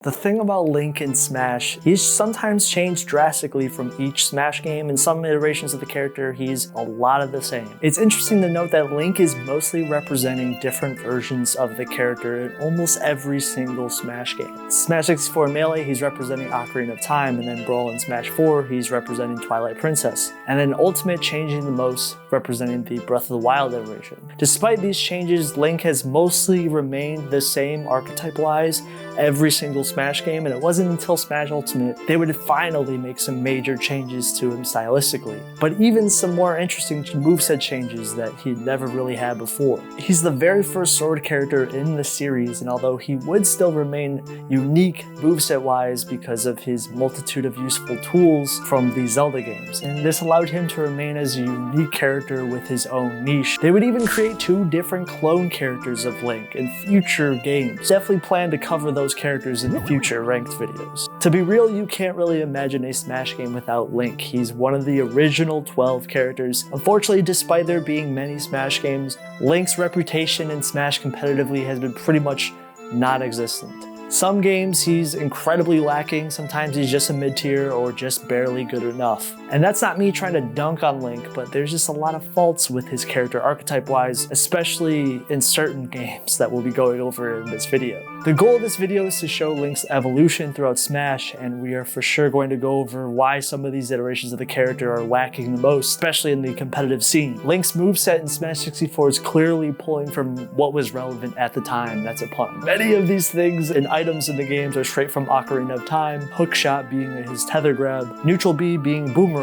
The thing about Link in Smash, he's sometimes changed drastically from each Smash game. In some iterations of the character, he's a lot of the same. It's interesting to note that Link is mostly representing different versions of the character in almost every single Smash game. Smash 64 Melee, he's representing Ocarina of Time, and then Brawl and Smash 4, he's representing Twilight Princess. And then Ultimate, changing the most, representing the Breath of the Wild iteration. Despite these changes, Link has mostly remained the same archetype-wise every single Smash game, and it wasn't until Smash Ultimate they would finally make some major changes to him stylistically, but even some more interesting moveset changes that he never really had before. He's the very first sword character in the series, and although he would still remain unique moveset wise because of his multitude of useful tools from the Zelda games, and this allowed him to remain as a unique character with his own niche. They would even create 2 different clone characters of Link in future games. Definitely plan to cover those characters in future ranked videos. To be real, you can't really imagine a Smash game without Link. He's one of the original 12 characters. Unfortunately, despite there being many Smash games, Link's reputation in Smash competitively has been pretty much non-existent. Some games he's incredibly lacking, sometimes he's just a mid-tier or just barely good enough. And that's not me trying to dunk on Link, but there's just a lot of faults with his character archetype-wise, especially in certain games that we'll be going over in this video. The goal of this video is to show Link's evolution throughout Smash, and we are for sure going to go over why some of these iterations of the character are lacking the most, especially in the competitive scene. Link's moveset in Smash 64 is clearly pulling from what was relevant at the time, that's a pun. Many of these things and items in the games are straight from Ocarina of Time, hookshot being his tether grab, neutral B being boomerang,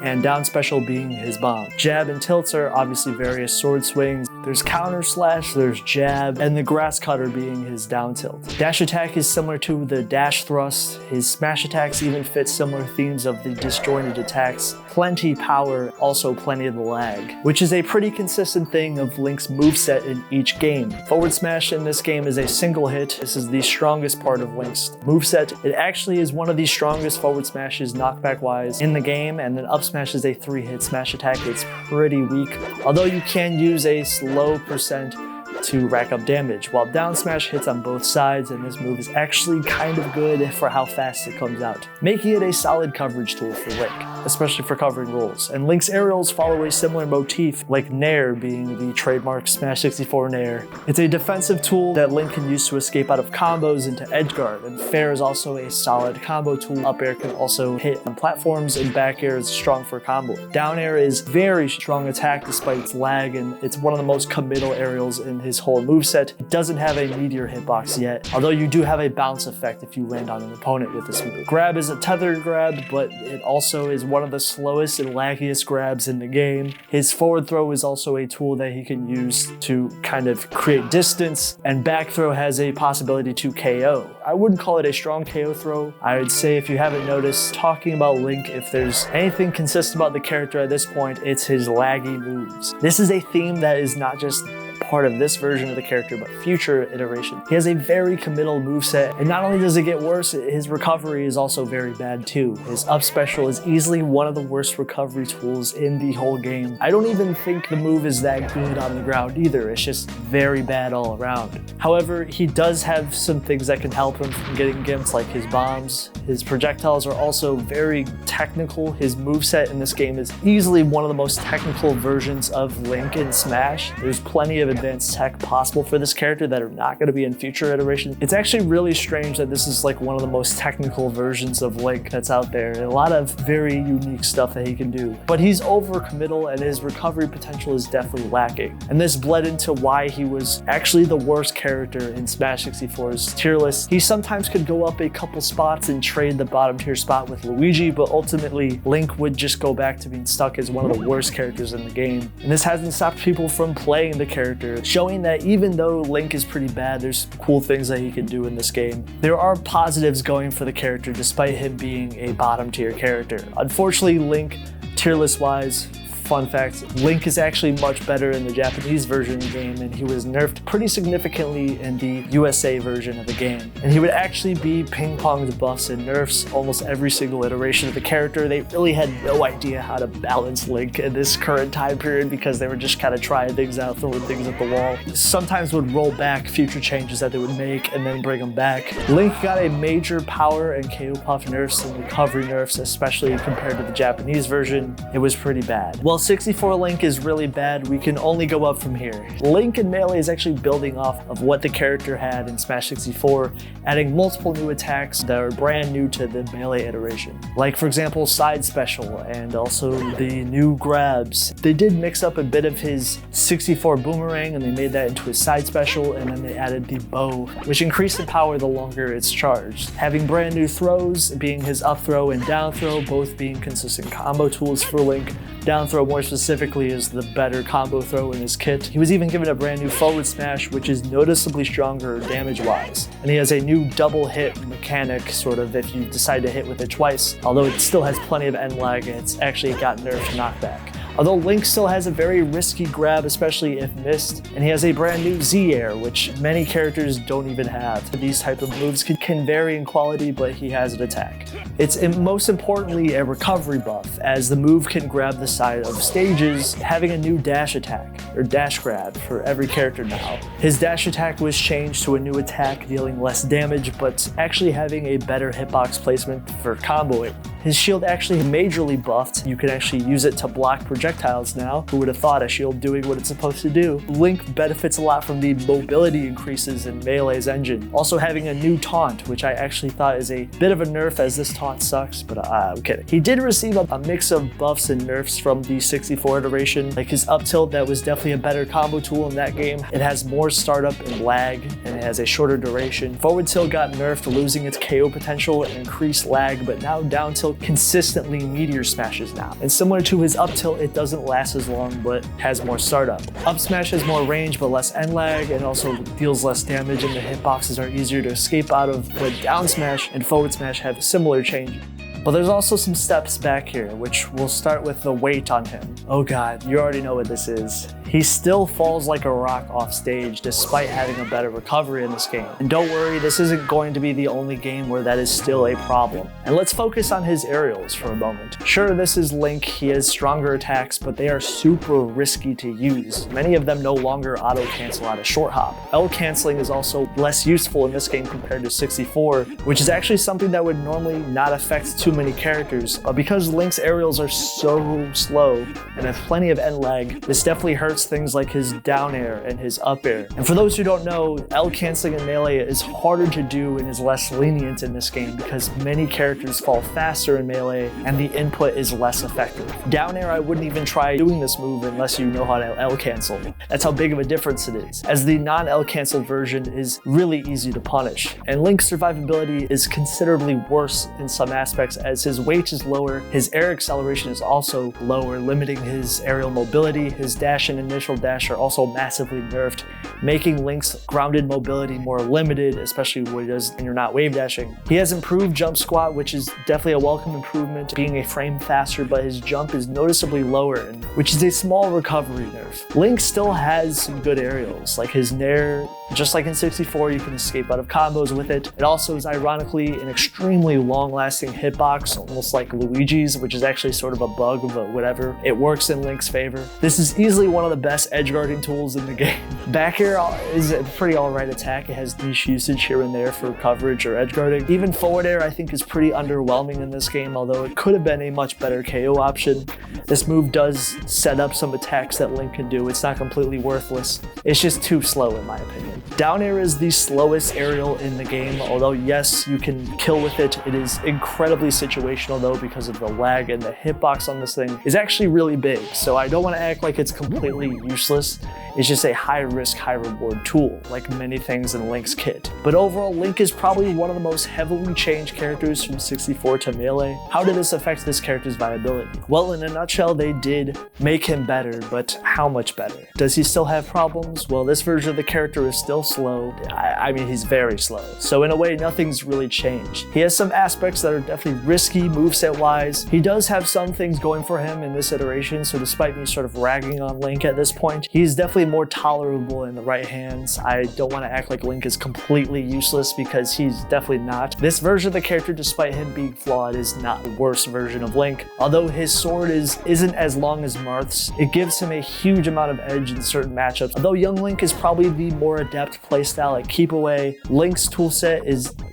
and down special being his bomb. Jab and tilts are obviously various sword swings. There's counter slash, there's jab, and the grass cutter being his down tilt. Dash attack is similar to the dash thrust. His smash attacks even fit similar themes of the disjointed attacks. Plenty power, also plenty of the lag, which is a pretty consistent thing of Link's moveset in each game. Forward smash in this game is a single hit. This is the strongest part of Link's moveset. It actually is one of the strongest forward smashes knockback wise in the game, and then up smash is a 3-hit smash attack. It's pretty weak, although you can use a slow percent to rack up damage, while down smash hits on both sides, and this move is actually kind of good for how fast it comes out, making it a solid coverage tool for Link, especially for covering rolls. And Link's aerials follow a similar motif, like Nair being the trademark Smash 64 Nair. It's a defensive tool that Link can use to escape out of combos into edgeguard, and Fair is also a solid combo tool. Up air can also hit on platforms, and back air is strong for combo. Down air is very strong attack despite its lag, and it's one of the most committal aerials in his whole moveset. It doesn't have a meteor hitbox yet, although you do have a bounce effect if you land on an opponent with this move. Grab is a tethered grab, but it also is one of the slowest and laggiest grabs in the game. His forward throw is also a tool that he can use to kind of create distance, and back throw has a possibility to KO. I wouldn't call it a strong KO throw. I would say, if you haven't noticed, talking about Link, if there's anything consistent about the character at this point, it's his laggy moves. This is a theme that is not just part of this version of the character, but future iteration. He has a very committal moveset, and not only does it get worse, his recovery is also very bad too. His up special is easily one of the worst recovery tools in the whole game. I don't even think the move is that good on the ground either, it's just very bad all around. However, he does have some things that can help him from getting gimps, like his bombs. His projectiles are also very technical. His moveset in this game is easily one of the most technical versions of Link in Smash. There's plenty of advanced tech possible for this character that are not going to be in future iterations. It's actually really strange that this is like one of the most technical versions of Link that's out there. A lot of very unique stuff that he can do. But he's overcommittal, and his recovery potential is definitely lacking. And this bled into why he was actually the worst character in Smash 64's tier list. He sometimes could go up a couple spots and trade the bottom tier spot with Luigi, but ultimately Link would just go back to being stuck as one of the worst characters in the game. And this hasn't stopped people from playing the character, showing that even though Link is pretty bad, there's cool things that he can do in this game. There are positives going for the character despite him being a bottom tier character. Unfortunately, Link, tier list wise, fun fact, Link is actually much better in the Japanese version of the game, and he was nerfed pretty significantly in the USA version of the game. And he would actually be ping-ponged buffs and nerfs almost every single iteration of the character. They really had no idea how to balance Link in this current time period because they were just kind of trying things out, throwing things at the wall. Sometimes would roll back future changes that they would make and then bring them back. Link got a major power and KO puff nerfs and recovery nerfs, especially compared to the Japanese version. It was pretty bad. While 64 Link is really bad, we can only go up from here. Link in Melee is actually building off of what the character had in Smash 64, adding multiple new attacks that are brand new to the Melee iteration. Like for example, Side Special and also the new grabs. They did mix up a bit of his 64 Boomerang and they made that into a Side Special, and then they added the bow, which increased in power the longer it's charged. Having brand new throws, being his up throw and down throw, both being consistent combo tools for Link. Down throw more specifically is the better combo throw in his kit. He was even given a brand new forward smash, which is noticeably stronger damage-wise. And he has a new double hit mechanic, sort of, if you decide to hit with it twice. Although it still has plenty of end lag, it's actually got nerfed knockback. Although Link still has a very risky grab, especially if missed, and he has a brand new Z-Air, which many characters don't even have. These type of moves can vary in quality, but he has an attack. It's most importantly a recovery buff, as the move can grab the side of stages, having a new dash attack, or dash grab, for every character now. His dash attack was changed to a new attack, dealing less damage, but actually having a better hitbox placement for comboing. His shield actually majorly buffed. You can actually use it to block projectiles now. Who would have thought a shield doing what it's supposed to do? Link benefits a lot from the mobility increases in Melee's engine. Also having a new taunt, which I actually thought is a bit of a nerf as this taunt sucks, but I'm kidding. He did receive a mix of buffs and nerfs from the 64 iteration. Like his up tilt, that was definitely a better combo tool in that game. It has more startup and lag, and it has a shorter duration. Forward tilt got nerfed, losing its KO potential and increased lag, but now down tilt consistently meteor smashes now. And similar to his up tilt, it doesn't last as long, but has more startup. Up smash has more range, but less end lag, and also deals less damage, and the hitboxes are easier to escape out of, but down smash and forward smash have similar changes. But there's also some steps back here, which we'll start with the weight on him. Oh god, you already know what this is. He still falls like a rock off stage despite having a better recovery in this game. And don't worry, this isn't going to be the only game where that is still a problem. And let's focus on his aerials for a moment. Sure, this is Link, he has stronger attacks, but they are super risky to use. Many of them no longer auto-cancel out of short hop. L-canceling is also less useful in this game compared to 64, which is actually something that would normally not affect too many characters. But because Link's aerials are so slow and have plenty of end lag, this definitely hurts things like his down air and his up air. And for those who don't know, L canceling in Melee is harder to do and is less lenient in this game because many characters fall faster in Melee and the input is less effective. Down air, I wouldn't even try doing this move unless you know how to L cancel. That's how big of a difference it is, as the non-L canceled version is really easy to punish. And Link's survivability is considerably worse in some aspects, as his weight is lower, his air acceleration is also lower, limiting his aerial mobility. His dash and initial dash are also massively nerfed, making Link's grounded mobility more limited, especially when you're not wave dashing. He has improved jump squat, which is definitely a welcome improvement, being a frame faster, but his jump is noticeably lower, which is a small recovery nerf. Link still has some good aerials, like his nair. Just like in 64, you can escape out of combos with it. It also is ironically an extremely long-lasting hitbox, almost like Luigi's, which is actually sort of a bug, but whatever. It works in Link's favor. This is easily one of the best edge guarding tools in the game. Back air is a pretty alright attack. It has niche usage here and there for coverage or edge guarding. Even forward air I think is pretty underwhelming in this game, although it could have been a much better KO option. This move does set up some attacks that Link can do. It's not completely worthless. It's just too slow in my opinion. Down air is the slowest aerial in the game, although yes, you can kill with it. It is incredibly situational though because of the lag, and the hitbox on this thing is actually really big, so I don't want to act like it's completely useless. It's just a high risk, high reward tool, like many things in Link's kit. But overall, Link is probably one of the most heavily changed characters from 64 to Melee. How did this affect this character's viability? Well, in a nutshell, they did make him better, but how much better? Does he still have problems? Well, this version of the character is still slow. I mean, he's very slow. So in a way, nothing's really changed. He has some aspects that are definitely risky moveset-wise. He does have some things going for him in this iteration, so despite me sort of ragging on Link at this point, he's definitely more tolerable in the right hands. I don't want to act like Link is completely useless because he's definitely not. This version of the character, despite him being flawed, is not the worst version of Link. Although his sword isn't as long as Marth's, it gives him a huge amount of edge in certain matchups. Although young Link is probably the more adept playstyle at keep away, Link's toolset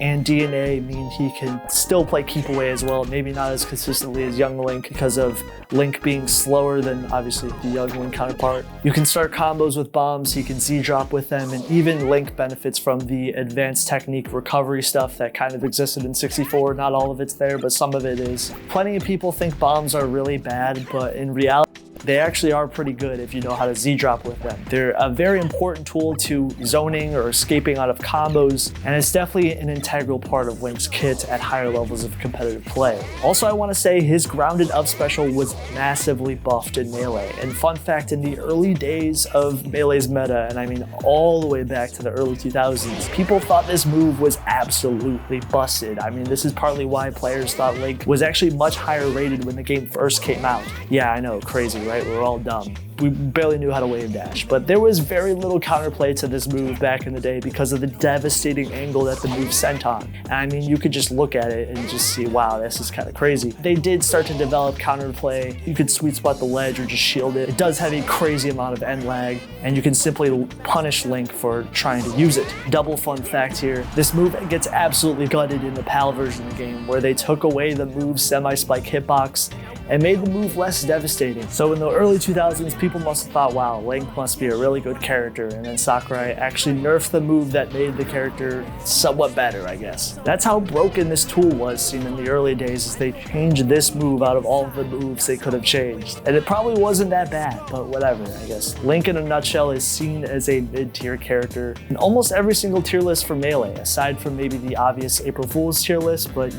and DNA mean he can still play keep away as well, maybe not as consistently as young Link because of Link being slower than obviously the young Link counterpart. You can start combos with bombs, he can Z-drop with them, and even Link benefits from the advanced technique recovery stuff that kind of existed in 64. Not all of it's there, but some of it is. Plenty of people think bombs are really bad, but in reality, they actually are pretty good if you know how to Z-drop with them. They're a very important tool to zoning or escaping out of combos, and it's definitely an integral part of Link's kit at higher levels of competitive play. Also, I want to say his grounded up special was massively buffed in Melee, and fun fact, in the early days of Melee's meta, and I mean all the way back to the early 2000s, people thought this move was absolutely busted. I mean, this is partly why players thought Link was actually much higher rated when the game first came out. Yeah, I know, crazy, right? We're all dumb. We barely knew how to wave dash, but there was very little counterplay to this move back in the day because of the devastating angle that the move sent on. And I mean, you could just look at it and just see, wow, this is kind of crazy. They did start to develop counterplay. You could sweet spot the ledge or just shield it. It does have a crazy amount of end lag, and you can simply punish Link for trying to use it. Double fun fact here, this move gets absolutely gutted in the PAL version of the game, where they took away the move's semi-spike hitbox and made the move less devastating. So in the early 2000s, people must have thought, wow, Link must be a really good character, and then Sakurai actually nerfed the move that made the character somewhat better, I guess. That's how broken this tool was seen in the early days, as they changed this move out of all of the moves they could have changed. And it probably wasn't that bad, but whatever, I guess. Link in a nutshell is seen as a mid-tier character in almost every single tier list for Melee, aside from maybe the obvious April Fool's tier list, but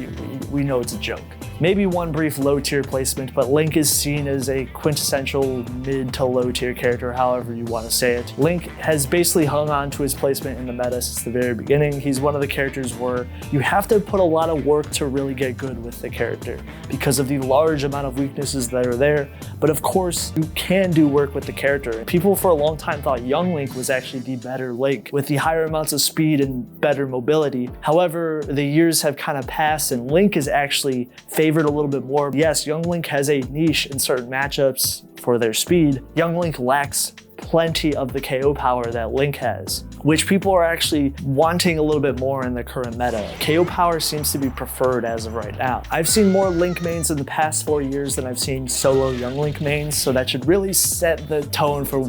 we know it's a joke. Maybe one brief low-tier placement, but Link is seen as a quintessential mid to low-tier character, however you want to say it. Link has basically hung on to his placement in the meta since the very beginning. He's one of the characters where you have to put a lot of work to really get good with the character because of the large amount of weaknesses that are there. But of course, you can do work with the character. People for a long time thought young Link was actually the better Link with the higher amounts of speed and better mobility. However, the years have kind of passed and Link is actually favored a little bit more. Yes, young Link has a niche in certain matchups for their speed. Young Link lacks plenty of the KO power that Link has, which people are actually wanting a little bit more in the current meta. KO power seems to be preferred as of right now. I've seen more Link mains in the past 4 years than I've seen solo young Link mains, so that should really set the tone for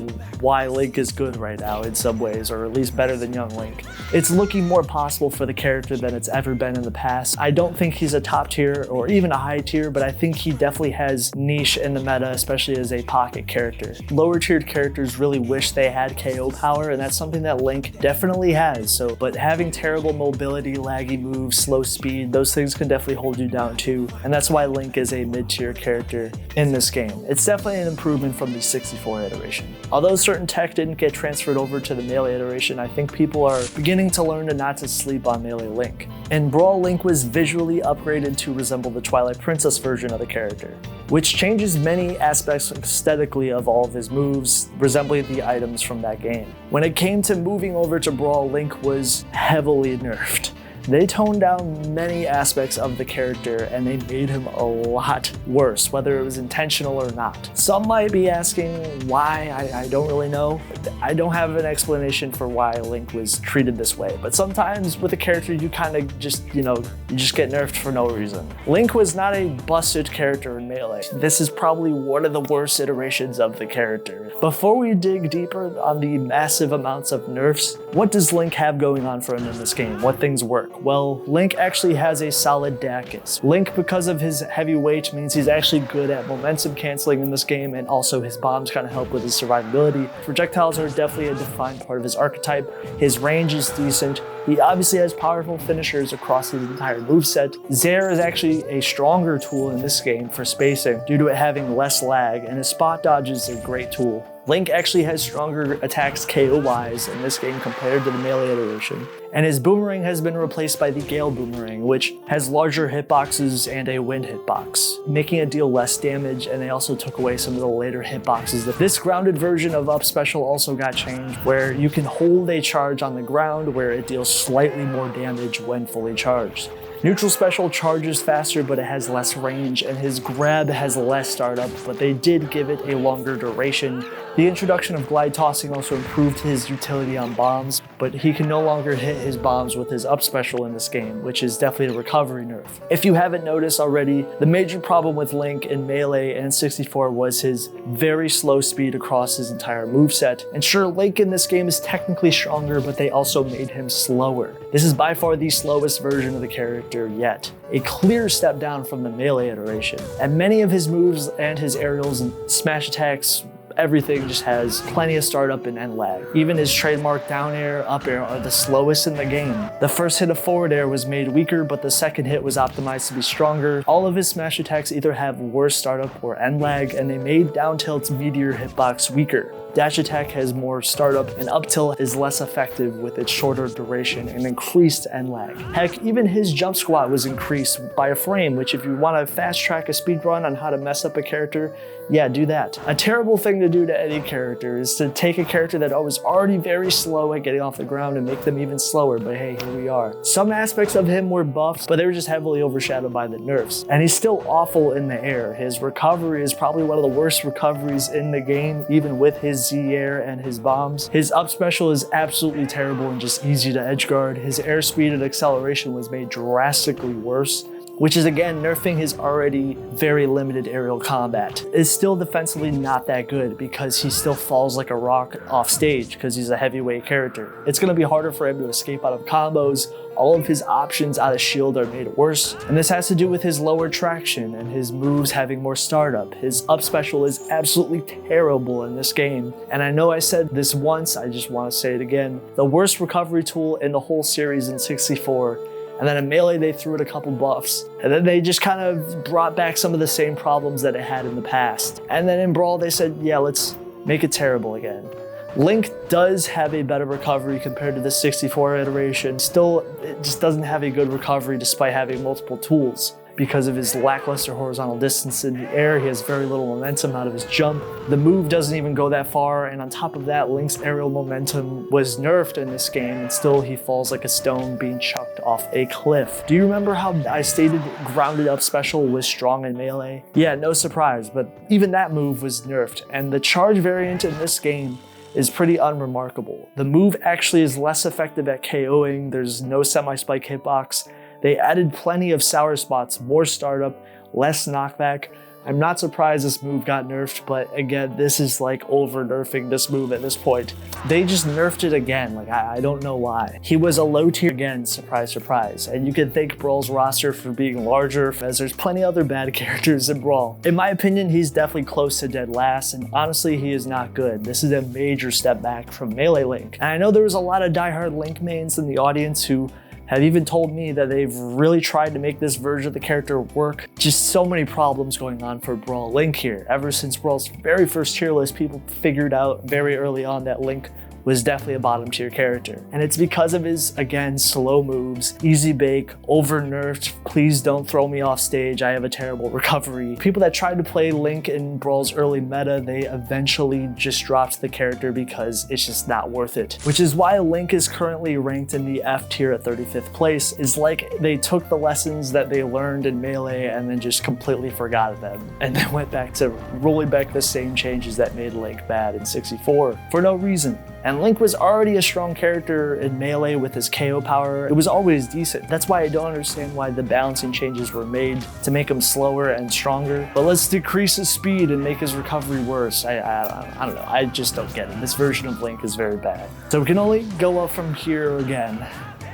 why Link is good right now in some ways, or at least better than young Link. It's looking more possible for the character than it's ever been in the past. I don't think he's a top tier or even a high tier, but I think he definitely has niche in the meta, especially as a pocket character. Lower tiered characters really wish they had KO power, and that's something that Link definitely has. But having terrible mobility, laggy moves, slow speed, those things can definitely hold you down too, and that's why Link is a mid-tier character in this game. It's definitely an improvement from the 64 iteration. Although certain tech didn't get transferred over to the Melee iteration, I think people are beginning to learn not to sleep on Melee Link. In Brawl, Link was visually upgraded to resemble the Twilight Princess version of the character, which changes many aspects aesthetically of all of his moves, resembling the items from that game. When it came to moving over to Brawl, Link was heavily nerfed. They toned down many aspects of the character and they made him a lot worse, whether it was intentional or not. Some might be asking why, I don't really know. I don't have an explanation for why Link was treated this way, but sometimes with a character you kind of just, you just get nerfed for no reason. Link was not a busted character in Melee. This is probably one of the worst iterations of the character. Before we dig deeper on the massive amounts of nerfs, what does Link have going on for him in this game? What things work? work well. Link actually has a solid Dacus. Link, because of his heavy weight, means he's actually good at momentum canceling in this game, and also his bombs kind of help with his survivability. Projectiles are definitely a defined part of his archetype. His range is decent. He obviously has powerful finishers across his entire moveset. Zair is actually a stronger tool in this game for spacing due to it having less lag, and his spot dodge is a great tool. Link actually has stronger attacks KO-wise in this game compared to the melee iteration. And his boomerang has been replaced by the Gale boomerang, which has larger hitboxes and a wind hitbox, making it deal less damage, and they also took away some of the later hitboxes. This grounded version of Up Special also got changed, where you can hold a charge on the ground where it deals slightly more damage when fully charged. Neutral Special charges faster, but it has less range, and his grab has less startup, but they did give it a longer duration. The introduction of glide tossing also improved his utility on bombs, but he can no longer hit his bombs with his Up Special in this game, which is definitely a recovery nerf. If you haven't noticed already, the major problem with Link in Melee and 64 was his very slow speed across his entire moveset. And sure, Link in this game is technically stronger, but they also made him slower. This is by far the slowest version of the character yet, a clear step down from the Melee iteration. And many of his moves and his aerials and smash attacks, everything just has plenty of startup and end lag. Even his trademark down air, up air are the slowest in the game. The first hit of forward air was made weaker, but the second hit was optimized to be stronger. All of his smash attacks either have worse startup or end lag, and they made down tilt's meteor hitbox weaker. Dash attack has more startup, and up tilt is less effective with its shorter duration and increased end lag. Heck, even his jump squat was increased by a frame, which if you want to fast track a speed run on how to mess up a character, yeah, do that. A terrible thing to do to any character is to take a character that was already very slow at getting off the ground and make them even slower, but hey, here we are. Some aspects of him were buffed, but they were just heavily overshadowed by the nerfs. And he's still awful in the air. His recovery is probably one of the worst recoveries in the game, even with his Z-air and his bombs. His up special is absolutely terrible and just easy to edgeguard. His airspeed and acceleration was made drastically worse, which is again nerfing his already very limited aerial combat. It's still defensively not that good because he still falls like a rock off stage because he's a heavyweight character. It's going to be harder for him to escape out of combos. All of his options out of shield are made worse, and this has to do with his lower traction and his moves having more startup. His up special is absolutely terrible in this game, and I know I said this once, I just want to say it again. The worst recovery tool in the whole series in 64. And then in Melee, they threw it a couple buffs. And then they just kind of brought back some of the same problems that it had in the past. And then in Brawl, they said, yeah, let's make it terrible again. Link does have a better recovery compared to the 64 iteration. Still, it just doesn't have a good recovery despite having multiple tools. Because of his lackluster horizontal distance in the air, he has very little momentum out of his jump. The move doesn't even go that far, and on top of that, Link's aerial momentum was nerfed in this game, and still he falls like a stone being chucked off a cliff. Do you remember how I stated grounded up special was strong in Melee? Yeah, no surprise, but even that move was nerfed, and the charge variant in this game is pretty unremarkable. The move actually is less effective at KOing, there's no semi-spike hitbox. They added plenty of sour spots, more startup, less knockback. I'm not surprised this move got nerfed, but again, this is like over nerfing this move at this point. They just nerfed it again, like I don't know why. He was a low tier again, surprise, surprise. And you can thank Brawl's roster for being larger, as there's plenty other bad characters in Brawl. In my opinion, he's definitely close to dead last, and honestly, he is not good. This is a major step back from Melee Link. And I know there was a lot of diehard Link mains in the audience who have even told me that they've really tried to make this version of the character work. Just so many problems going on for Brawl Link here. Ever since Brawl's very first tier list, people figured out very early on that Link was definitely a bottom tier character. And it's because of his, again, slow moves, easy bake, over nerfed, please don't throw me off stage, I have a terrible recovery. People that tried to play Link in Brawl's early meta, they eventually just dropped the character because it's just not worth it. Which is why Link is currently ranked in the F tier at 35th place, is like they took the lessons that they learned in Melee and then just completely forgot them. And then went back to rolling back the same changes that made Link bad in 64 for no reason. And Link was already a strong character in Melee with his KO power. It was always decent. That's why I don't understand why the balancing changes were made to make him slower and stronger. But let's decrease his speed and make his recovery worse. I don't know. I just don't get it. This version of Link is very bad. So we can only go up from here again.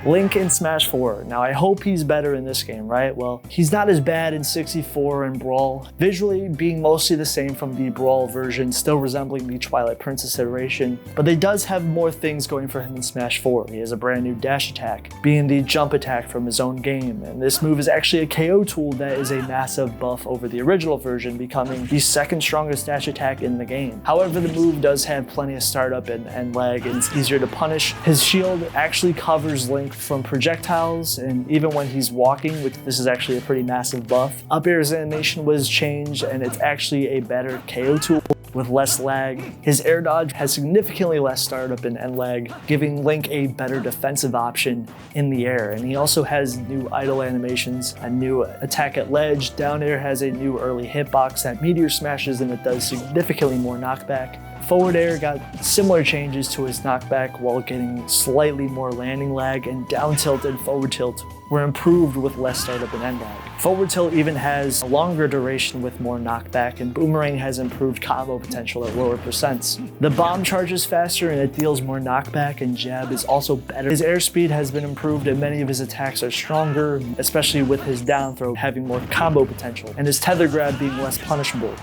Link in Smash 4. Now I hope he's better in this game, right? Well, he's not as bad in 64 and Brawl, visually being mostly the same from the Brawl version, still resembling the Twilight Princess iteration, but he does have more things going for him in Smash 4. He has a brand new dash attack, being the jump attack from his own game, and this move is actually a KO tool that is a massive buff over the original version, becoming the second strongest dash attack in the game. However, the move does have plenty of startup and lag, and it's easier to punish. His shield actually covers Link from projectiles, and even when he's walking, which this is actually a pretty massive buff. Up air's animation was changed, and it's actually a better KO tool with less lag. His air dodge has significantly less startup and lag, giving Link a better defensive option in the air. And he also has new idle animations, a new attack at ledge. Down air has a new early hitbox that meteor smashes, and it does significantly more knockback. Forward air got similar changes to his knockback while getting slightly more landing lag, and down tilt and forward tilt were improved with less startup and end lag. Forward tilt even has a longer duration with more knockback, and boomerang has improved combo potential at lower percents. The bomb charges faster and it deals more knockback, and jab is also better. His airspeed has been improved and many of his attacks are stronger, especially with his down throw having more combo potential and his tether grab being less punishable.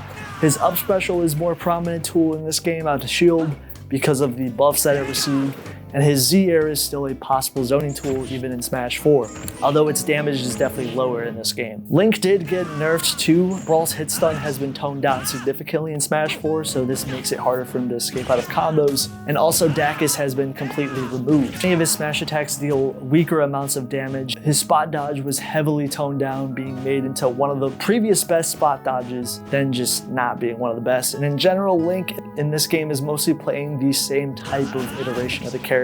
His up special is more prominent tool in this game out of shield because of the buffs that it received, and his Z air is still a possible zoning tool even in Smash 4, although its damage is definitely lower in this game. Link did get nerfed too. Brawl's hit stun has been toned down significantly in Smash 4, so this makes it harder for him to escape out of combos, and also Dacus has been completely removed. Many of his smash attacks deal weaker amounts of damage. His spot dodge was heavily toned down, being made into one of the previous best spot dodges, then just not being one of the best. And in general, Link in this game is mostly playing the same type of iteration of the character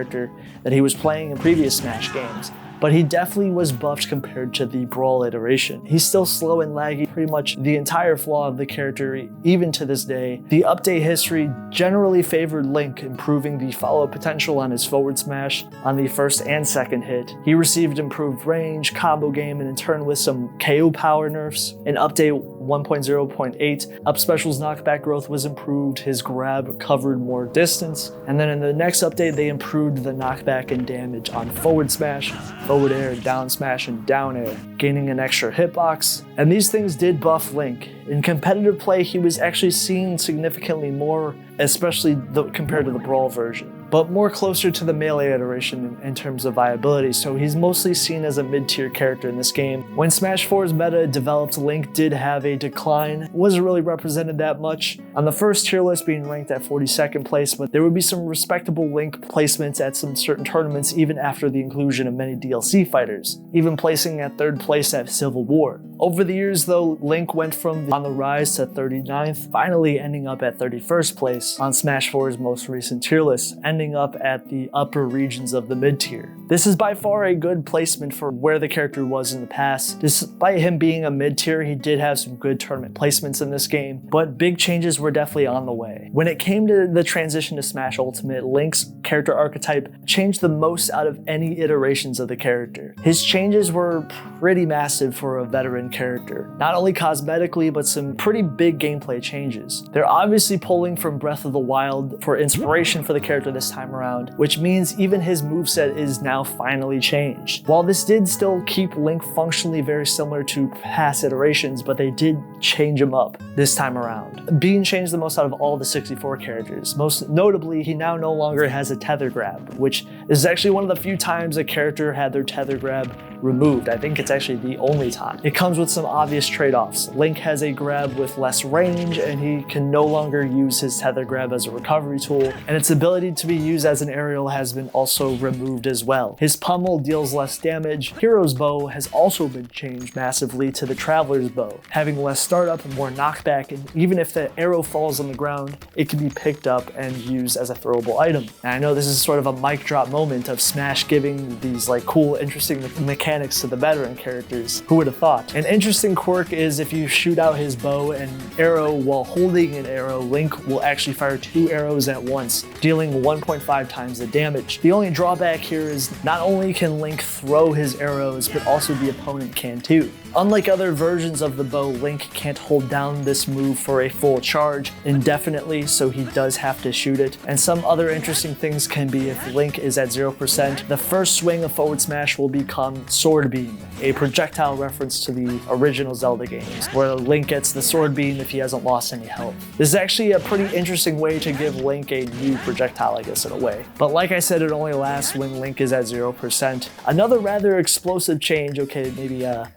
that he was playing in previous Smash games, but he definitely was buffed compared to the Brawl iteration. He's still slow and laggy, pretty much the entire flaw of the character even to this day. The update history generally favored Link, improving the follow-up potential on his forward smash on the first and second hit. He received improved range, combo game, and in turn with some KO power nerfs. In update 1.0.8, up special's knockback growth was improved, his grab covered more distance, and then in the next update they improved the knockback and damage on forward smash, forward air, down smash, and down air, gaining an extra hitbox. And these things did buff Link. In competitive play, he was actually seen significantly more, especially compared to the Brawl version, but more closer to the Melee iteration in terms of viability, so he's mostly seen as a mid-tier character in this game. When Smash 4's meta developed, Link did have a decline. Wasn't really represented that much on the first tier list, being ranked at 42nd place, but there would be some respectable Link placements at some certain tournaments even after the inclusion of many DLC fighters, even placing at 3rd place at Civil War. Over the years though, Link went from on the rise to 39th, finally ending up at 31st place on Smash 4's most recent tier list, ending up at the upper regions of the mid-tier. This is by far a good placement for where the character was in the past. Despite him being a mid-tier, he did have some good tournament placements in this game, but big changes were definitely on the way. When it came to the transition to Smash Ultimate, Link's character archetype changed the most out of any iterations of the character. His changes were pretty massive for a veteran character, not only cosmetically, but some pretty big gameplay changes. They're obviously pulling from Breath of the Wild for inspiration for the character this time around, which means even his moveset is now finally changed. While this did still keep Link functionally very similar to past iterations, but they did change him up this time around, being changed the most out of all the 64 characters. Most notably, he now no longer has a tether grab, which is actually one of the few times a character had their tether grab removed. I think it's actually the only time. It comes with some obvious trade-offs. Link has a grab with less range, and he can no longer use his tether grab as a recovery tool, and its ability to be used as an aerial has been also removed as well. His pummel deals less damage. Hero's bow has also been changed massively to the Traveler's bow, having less startup and more knockback, and even if the arrow falls on the ground, it can be picked up and used as a throwable item. And I know this is sort of a mic drop moment of Smash giving these like cool, interesting mechanics to the veteran characters. Who would have thought? An interesting quirk is if you shoot out his bow and arrow while holding an arrow, Link will actually fire 2 arrows at once, dealing 1.5 times the damage. The only drawback here is not only can Link throw his arrows, but also the opponent can too. Unlike other versions of the bow, Link can't hold down this move for a full charge indefinitely, so he does have to shoot it. And some other interesting things can be if Link is at 0%, the first swing of forward smash will become Sword Beam, a projectile reference to the original Zelda games, where Link gets the Sword Beam if he hasn't lost any health. This is actually a pretty interesting way to give Link a new projectile, I guess, in a way. But like I said, it only lasts when Link is at 0%. Another rather explosive change, okay, maybe a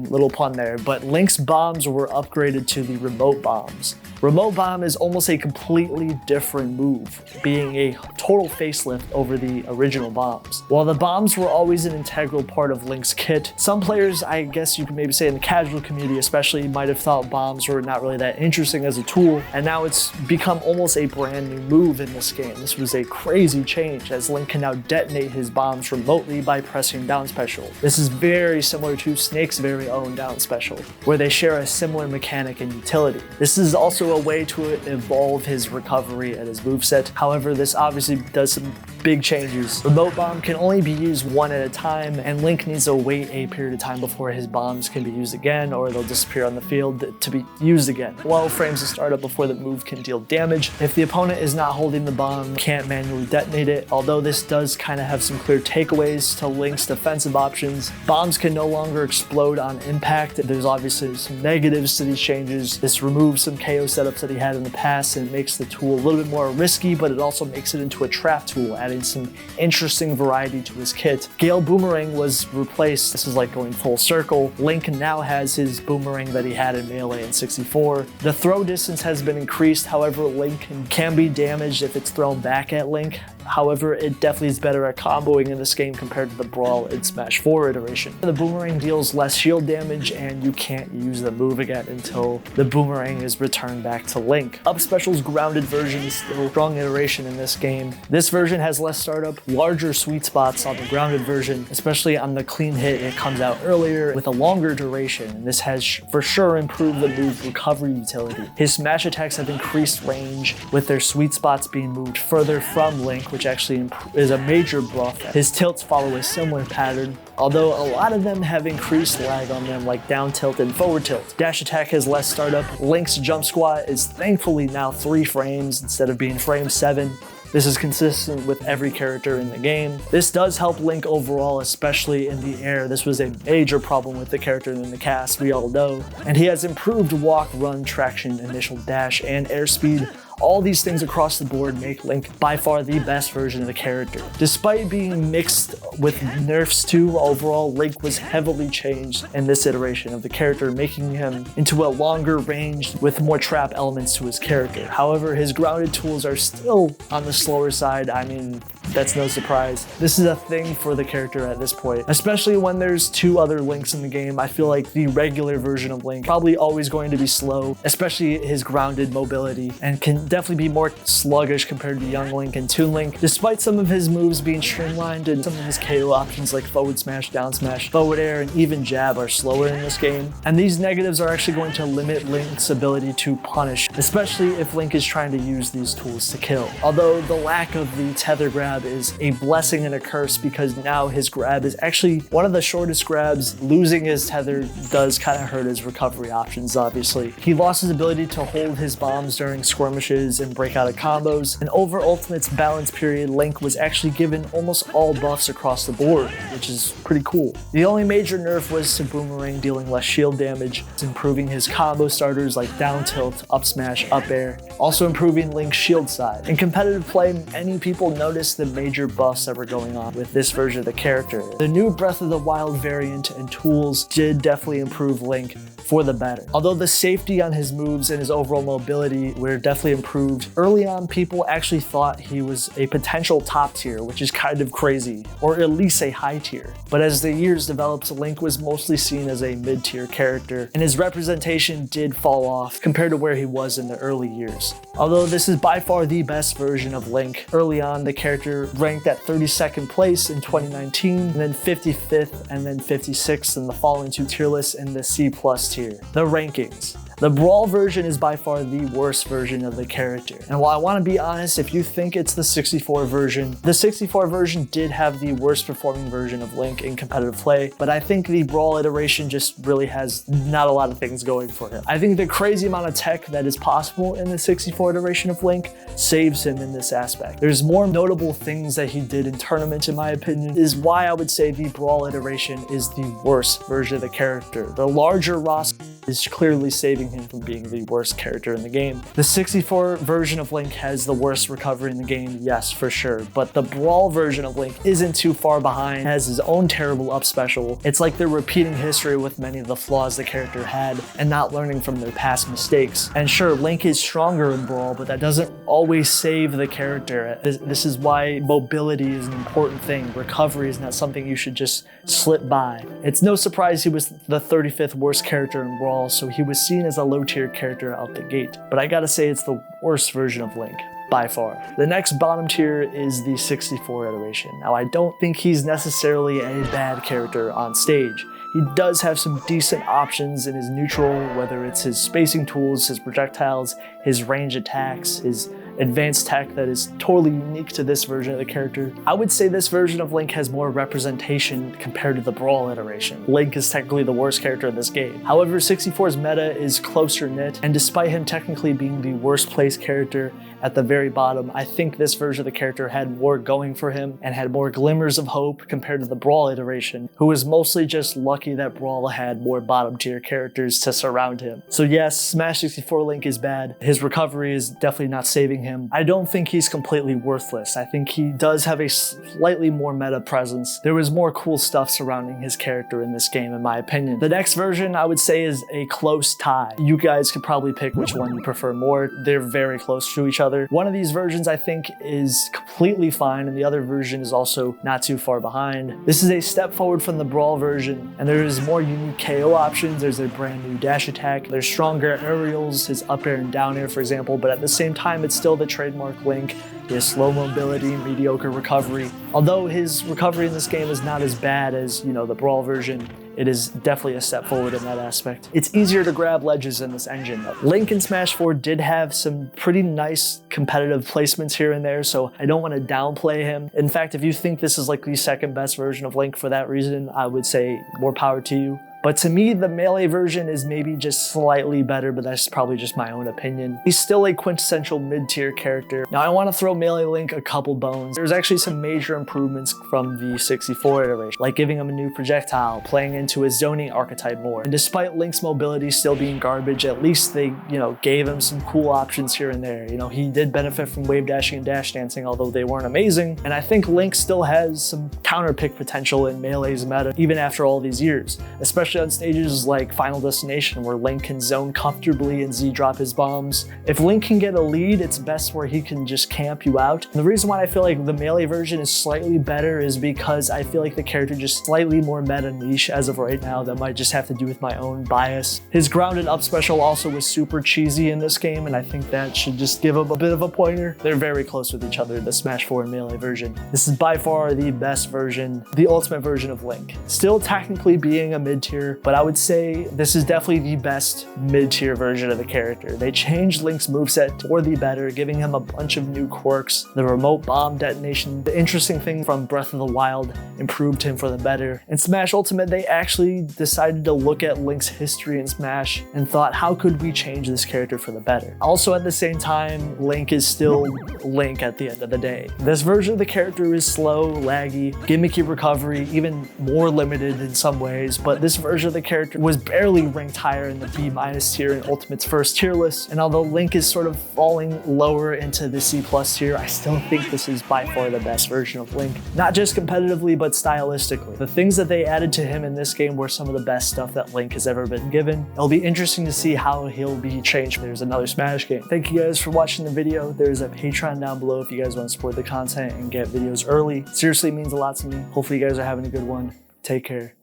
little pun there, but Link's bombs were upgraded to the remote bombs. Remote bomb is almost a completely different move, being a total facelift over the original bombs. While the bombs were always an integral part of Link's kit, some players, I guess you could maybe say in the casual community especially, might have thought bombs were not really that interesting as a tool, and now it's become almost a brand new move in this game. This was a crazy change, as Link can now detonate his bombs remotely by pressing down special. This is very similar to Snake's very own down special, where they share a similar mechanic and utility. This is also a way to evolve his recovery and his moveset. However, this obviously does some big changes. Remote bomb can only be used one at a time, and Link needs to wait a period of time before his bombs can be used again, or they'll disappear on the field to be used again. 12 frames to start up before the move can deal damage. If the opponent is not holding the bomb, can't manually detonate it, although this does kind of have some clear takeaways to Link's defensive options. Bombs can no longer explode on impact. There's obviously some negatives to these changes. This removes some KO setups that he had in the past and makes the tool a little bit more risky, but it also makes it into a trap tool, adding some interesting variety to his kit. Gale Boomerang was replaced. This is like going full circle. Link now has his boomerang that he had in Melee in 64. The throw distance has been increased, however, Link can be damaged if it's thrown back at Link. However, it definitely is better at comboing in this game compared to the Brawl and Smash 4 iteration. The boomerang deals less shield damage, and you can't use the move again until the boomerang is returned back to Link. Up Special's grounded version is still a strong iteration in this game. This version has less startup, larger sweet spots on the grounded version, especially on the clean hit. It comes out earlier with a longer duration, and this has for sure improved the move recovery utility. His smash attacks have increased range, with their sweet spots being moved further from Link, which actually is a major buff. His tilts follow a similar pattern, although a lot of them have increased lag on them, like down tilt and forward tilt. Dash attack has less startup. Link's jump squat is thankfully now 3 frames instead of being frame 7. This is consistent with every character in the game. This does help Link overall, especially in the air. This was a major problem with the character in the cast, we all know. And he has improved walk, run, traction, initial dash, and airspeed. All these things across the board make Link by far the best version of the character. Despite being mixed with nerfs too, overall Link was heavily changed in this iteration of the character, making him into a longer range with more trap elements to his character. However, his grounded tools are still on the slower side. I mean, that's no surprise. This is a thing for the character at this point, especially when there's 2 other Links in the game. I feel like the regular version of Link probably always going to be slow, especially his grounded mobility, and can definitely be more sluggish compared to young Link and Toon Link. Despite some of his moves being streamlined and some of his KO options like forward smash, down smash, forward air, and even jab are slower in this game. And these negatives are actually going to limit Link's ability to punish, especially if Link is trying to use these tools to kill. Although the lack of the tether grab is a blessing and a curse, because now his grab is actually one of the shortest grabs. Losing his tether does kind of hurt his recovery options, obviously. He lost his ability to hold his bombs during skirmishes and break out of combos, and over Ultimate's balance period, Link was actually given almost all buffs across the board, which is pretty cool. The only major nerf was to Boomerang dealing less shield damage, improving his combo starters like down tilt, up smash, up air, also improving Link's shield side. In competitive play, many people noticed the major buffs that were going on with this version of the character. The new Breath of the Wild variant and tools did definitely improve Link for the better. Although the safety on his moves and his overall mobility were definitely improved, early on people actually thought he was a potential top tier, which is kind of crazy, or at least a high tier. But as the years developed, Link was mostly seen as a mid-tier character, and his representation did fall off compared to where he was in the early years. Although this is by far the best version of Link, early on the character ranked at 32nd place in 2019, and then 55th and then 56th in the following 2 tier lists in the C+ tier. The rankings. The Brawl version is by far the worst version of the character. And while I want to be honest, if you think it's the 64 version, the 64 version did have the worst performing version of Link in competitive play, but I think the Brawl iteration just really has not a lot of things going for him. I think the crazy amount of tech that is possible in the 64 iteration of Link saves him in this aspect. There's more notable things that he did in tournaments, in my opinion, is why I would say the Brawl iteration is the worst version of the character. The larger roster is clearly saving him from being the worst character in the game. The 64 version of Link has the worst recovery in the game, yes, for sure, but the Brawl version of Link isn't too far behind, has his own terrible up special. It's like they're repeating history with many of the flaws the character had and not learning from their past mistakes. And sure, Link is stronger in Brawl, but that doesn't always save the character. This is why mobility is an important thing. Recovery is not something you should just slip by. It's no surprise he was the 35th worst character in Brawl, so he was seen as a low-tier character out the gate. But I gotta say it's the worst version of Link, by far. The next bottom tier is the 64 iteration. Now, I don't think he's necessarily a bad character on stage. He does have some decent options in his neutral, whether it's his spacing tools, his projectiles, his range attacks, his advanced tech that is totally unique to this version of the character. I would say this version of Link has more representation compared to the Brawl iteration. Link is technically the worst character in this game. However, 64's meta is closer knit, and despite him technically being the worst placed character at the very bottom, I think this version of the character had more going for him and had more glimmers of hope compared to the Brawl iteration, who was mostly just lucky that Brawl had more bottom tier characters to surround him. So yes, Smash 64 Link is bad. His recovery is definitely not saving him. I don't think he's completely worthless. I think he does have a slightly more meta presence. There was more cool stuff surrounding his character in this game, in my opinion. The next version, I would say, is a close tie. You guys could probably pick which one you prefer more. They're very close to each other. One of these versions I think is completely fine, and the other version is also not too far behind. This is a step forward from the Brawl version, and there is more unique KO options. There's a brand new dash attack. There's stronger aerials, his up air and down air, for example, but at the same time, it's still the trademark Link. He has slow mobility, mediocre recovery. Although his recovery in this game is not as bad as, the Brawl version, it is definitely a step forward in that aspect. It's easier to grab ledges in this engine though. Link in Smash 4 did have some pretty nice competitive placements here and there, so I don't want to downplay him. In fact, if you think this is like the second best version of Link for that reason, I would say more power to you. But to me, the Melee version is maybe just slightly better, but that's probably just my own opinion. He's still a quintessential mid-tier character. Now, I want to throw Melee Link a couple bones. There's actually some major improvements from the 64 iteration, like giving him a new projectile, playing into his zoning archetype more. And despite Link's mobility still being garbage, at least they, gave him some cool options here and there. He did benefit from wave dashing and dash dancing, although they weren't amazing. And I think Link still has some counter pick potential in Melee's meta, even after all these years, especially on stages like Final Destination, where Link can zone comfortably and Z-drop his bombs. If Link can get a lead, it's best where he can just camp you out. And the reason why I feel like the Melee version is slightly better is because I feel like the character just slightly more meta niche as of right now. That might just have to do with my own bias. His grounded up special also was super cheesy in this game, and I think that should just give him a bit of a pointer. They're very close with each other, the Smash 4 and Melee version. This is by far the best version, the ultimate version of Link. Still technically being a mid-tier, but I would say this is definitely the best mid-tier version of the character. They changed Link's moveset for the better, giving him a bunch of new quirks. The remote bomb detonation, the interesting thing from Breath of the Wild, improved him for the better. In Smash Ultimate, they actually decided to look at Link's history in Smash and thought, how could we change this character for the better? Also, at the same time, Link is still Link at the end of the day. This version of the character is slow, laggy, gimmicky recovery, even more limited in some ways, but this version of the character was barely ranked higher in the B- tier in Ultimate's first tier list, and although Link is sort of falling lower into the C+ tier, I still think this is by far the best version of Link. Not just competitively, but stylistically. The things that they added to him in this game were some of the best stuff that Link has ever been given. It'll be interesting to see how he'll be changed if there's another Smash game. Thank you guys for watching the video. There's a Patreon down below if you guys want to support the content and get videos early. Seriously, it means a lot to me. Hopefully you guys are having a good one. Take care.